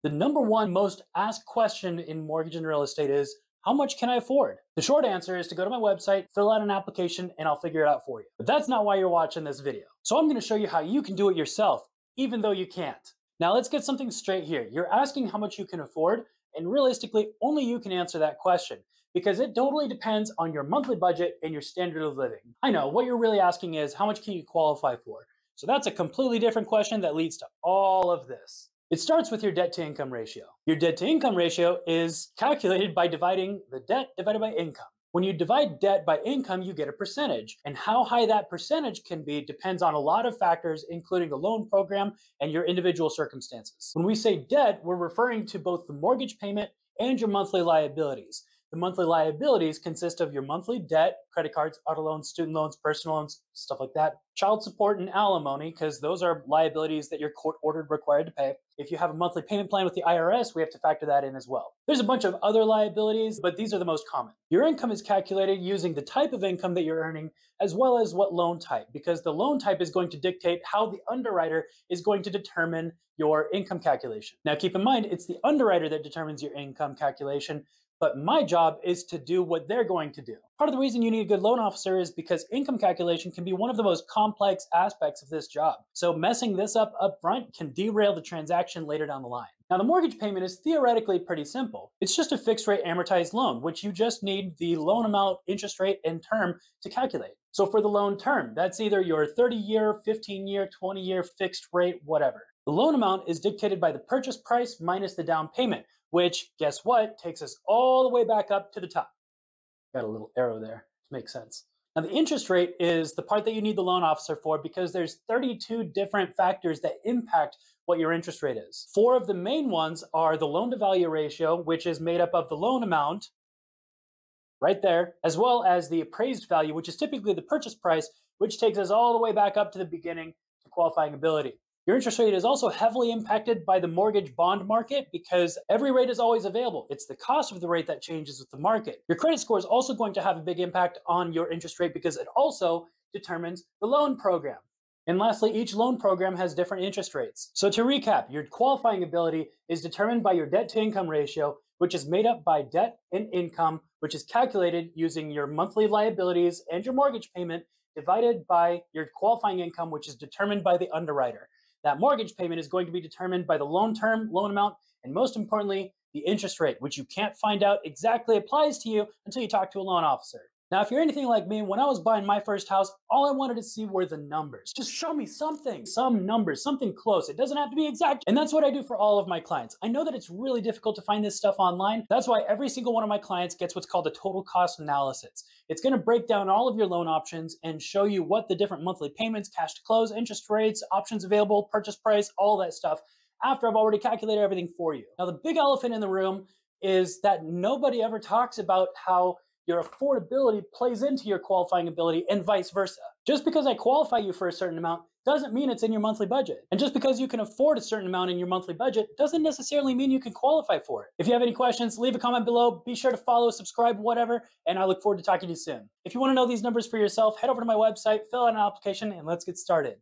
The number one most asked question in mortgage and real estate is, how much can I afford? The short answer is to go to my website, fill out an application, and I'll figure it out for you. But that's not why you're watching this video. So I'm gonna show you how you can do it yourself, even though you can't. Now let's get something straight here. You're asking how much you can afford, and realistically, only you can answer that question because it totally depends on your monthly budget and your standard of living. I know, what you're really asking is, how much can you qualify for? So that's a completely different question that leads to all of this. It starts with your debt to income ratio. Your debt to income ratio is calculated by dividing the debt divided by income. When you divide debt by income, you get a percentage. And how high that percentage can be depends on a lot of factors, including the loan program and your individual circumstances. When we say debt, we're referring to both the mortgage payment and your monthly liabilities. The monthly liabilities consist of your monthly debt, credit cards, auto loans, student loans, personal loans, stuff like that, child support and alimony, because those are liabilities that you're court-ordered required to pay. If you have a monthly payment plan with the IRS, we have to factor that in as well. There's a bunch of other liabilities, but these are the most common. Your income is calculated using the type of income that you're earning, as well as what loan type, because the loan type is going to dictate how the underwriter is going to determine your income calculation. Now keep in mind, it's the underwriter that determines your income calculation, but my job is to do what they're going to do. Part of the reason you need a good loan officer is because income calculation can be one of the most complex aspects of this job. So messing this up front can derail the transaction later down the line. Now the mortgage payment is theoretically pretty simple. It's just a fixed rate amortized loan, which you just need the loan amount, interest rate, and term to calculate. So for the loan term, that's either your 30-year, 15-year, 20-year fixed rate, whatever. The loan amount is dictated by the purchase price minus the down payment, which, guess what, takes us all the way back up to the top. Got a little arrow there to make sense. Now the interest rate is the part that you need the loan officer for because there's 32 different factors that impact what your interest rate is. 4 of the main ones are the loan to value ratio, which is made up of the loan amount, right there, as well as the appraised value, which is typically the purchase price, which takes us all the way back up to the beginning to qualifying ability. Your interest rate is also heavily impacted by the mortgage bond market because every rate is always available. It's the cost of the rate that changes with the market. Your credit score is also going to have a big impact on your interest rate because it also determines the loan program. And lastly, each loan program has different interest rates. So to recap, your qualifying ability is determined by your debt to income ratio, which is made up by debt and income, which is calculated using your monthly liabilities and your mortgage payment divided by your qualifying income, which is determined by the underwriter. That mortgage payment is going to be determined by the loan term, loan amount, and most importantly, the interest rate, which you can't find out exactly applies to you until you talk to a loan officer. Now, if you're anything like me, when I was buying my first house, all I wanted to see were the numbers. Just show me something, some numbers, something close. It doesn't have to be exact. And that's what I do for all of my clients. I know that it's really difficult to find this stuff online. That's why every single one of my clients gets what's called a total cost analysis. It's going to break down all of your loan options and show you what the different monthly payments, cash to close, interest rates, options available, purchase price, all that stuff after I've already calculated everything for you. Now, the big elephant in the room is that nobody ever talks about how your affordability plays into your qualifying ability and vice versa. Just because I qualify you for a certain amount doesn't mean it's in your monthly budget. And just because you can afford a certain amount in your monthly budget doesn't necessarily mean you can qualify for it. If you have any questions, leave a comment below. Be sure to follow, subscribe, whatever, and I look forward to talking to you soon. If you want to know these numbers for yourself, head over to my website, fill out an application, and let's get started.